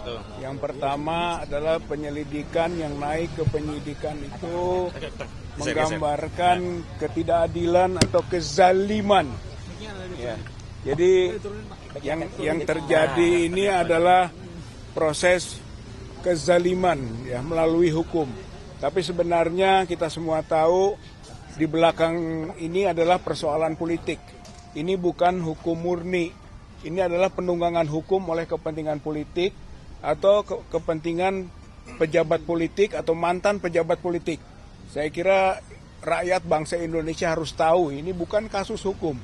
tuh? Yang pertama adalah penyelidikan yang naik ke penyidikan itu menggambarkan ketidakadilan atau kezaliman. Ya. Jadi yang terjadi ini adalah proses kezaliman ya melalui hukum. Tapi sebenarnya kita semua tahu di belakang ini adalah persoalan politik. Ini bukan hukum murni. Ini adalah penunggangan hukum oleh kepentingan politik atau kepentingan pejabat politik atau mantan pejabat politik. Saya kira rakyat bangsa Indonesia harus tahu ini bukan kasus hukum.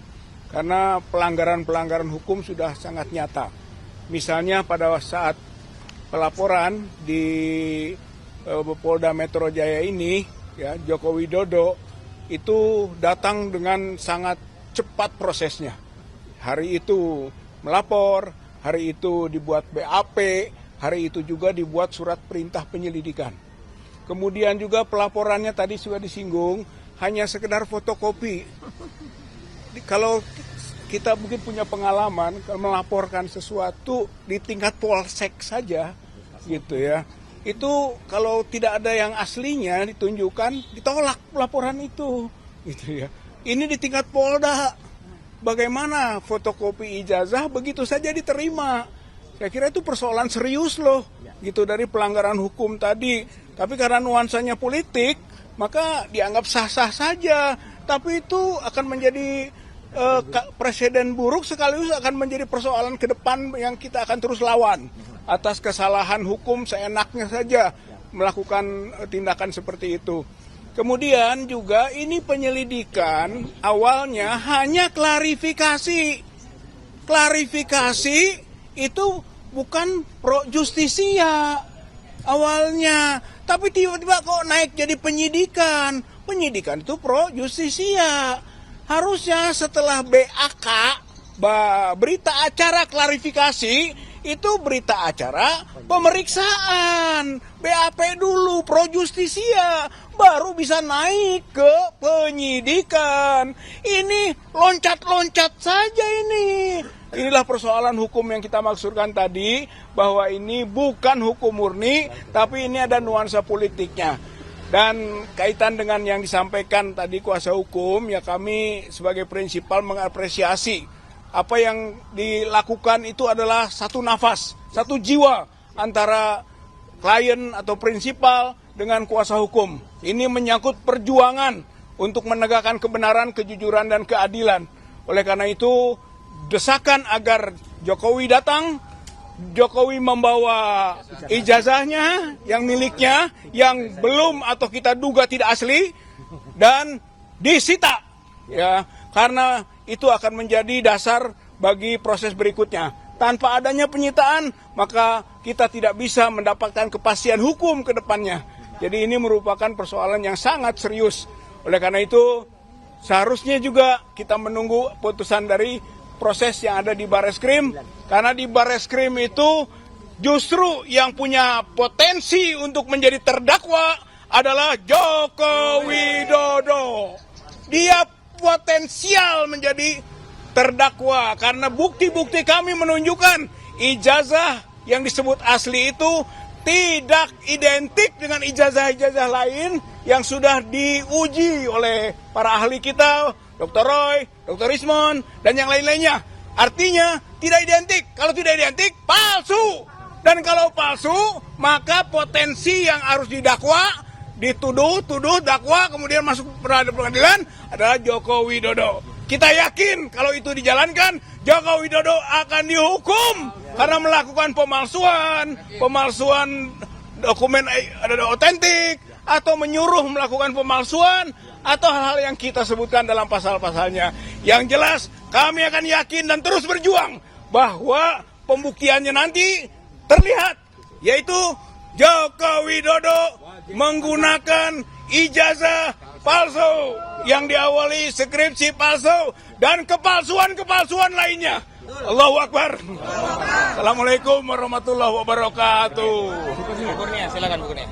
Karena pelanggaran-pelanggaran hukum sudah sangat nyata. Misalnya pada saat pelaporan di Polda Metro Jaya ini, ya, Joko Widodo itu datang dengan sangat cepat prosesnya. Hari itu melapor, hari itu dibuat BAP, hari itu juga dibuat surat perintah penyelidikan. Kemudian juga pelaporannya tadi sudah disinggung, hanya sekedar fotokopi. Kalau kita mungkin punya pengalaman kalau melaporkan sesuatu di tingkat polsek saja, gitu ya, itu kalau tidak ada yang aslinya ditunjukkan, ditolak laporan itu, gitu ya. Ini di tingkat Polda, bagaimana fotokopi ijazah begitu saja diterima? Saya kira itu persoalan serius loh, gitu dari pelanggaran hukum tadi. Tapi karena nuansanya politik, maka dianggap sah-sah saja. Tapi itu akan menjadi presiden buruk sekaligus akan menjadi persoalan ke depan yang kita akan terus lawan. Atas kesalahan hukum seenaknya saja melakukan tindakan seperti itu. Kemudian juga ini penyelidikan awalnya hanya klarifikasi. Klarifikasi itu bukan pro justisia awalnya. Tapi tiba-tiba kok naik jadi penyidikan. Penyidikan itu pro justisia. Harusnya setelah BAK, berita acara klarifikasi, itu berita acara pemeriksaan. BAP dulu, pro justisia, baru bisa naik ke penyidikan. Ini loncat-loncat saja ini. Inilah persoalan hukum yang kita maksudkan tadi, bahwa ini bukan hukum murni, tapi ini ada nuansa politiknya. Dan kaitan dengan yang disampaikan tadi kuasa hukum, ya kami sebagai prinsipal mengapresiasi apa yang dilakukan itu adalah satu nafas, satu jiwa antara klien atau prinsipal dengan kuasa hukum. Ini menyangkut perjuangan untuk menegakkan kebenaran, kejujuran, dan keadilan. Oleh karena itu, desakan agar Jokowi datang, Jokowi membawa ijazahnya yang miliknya yang belum atau kita duga tidak asli dan disita ya, karena itu akan menjadi dasar bagi proses berikutnya. Tanpa adanya penyitaan maka kita tidak bisa mendapatkan kepastian hukum ke depannya. Jadi ini merupakan persoalan yang sangat serius. Oleh karena itu seharusnya juga kita menunggu putusan dari proses yang ada di Bareskrim, karena di Bareskrim itu justru yang punya potensi untuk menjadi terdakwa adalah Joko Widodo. Dia potensial menjadi terdakwa karena bukti-bukti kami menunjukkan ijazah yang disebut asli itu tidak identik dengan ijazah-ijazah lain yang sudah diuji oleh para ahli kita, Dr. Roy, Dr. Ismon, dan yang lain-lainnya. Artinya tidak identik. Kalau tidak identik, palsu. Dan kalau palsu, maka potensi yang harus didakwa, dituduh, dakwa, kemudian masuk pengadilan adalah Joko Widodo. Kita yakin kalau itu dijalankan, Joko Widodo akan dihukum karena melakukan pemalsuan dokumen otentik, atau menyuruh melakukan pemalsuan, atau hal-hal yang kita sebutkan dalam pasal-pasalnya. Yang jelas kami akan yakin dan terus berjuang bahwa pembuktiannya nanti terlihat, yaitu Joko Widodo menggunakan ijazah palsu yang diawali skripsi palsu dan kepalsuan-kepalsuan lainnya. Allahu Akbar. Assalamualaikum warahmatullahi wabarakatuh. Bu Kurnia, silakan Bu Kurnia.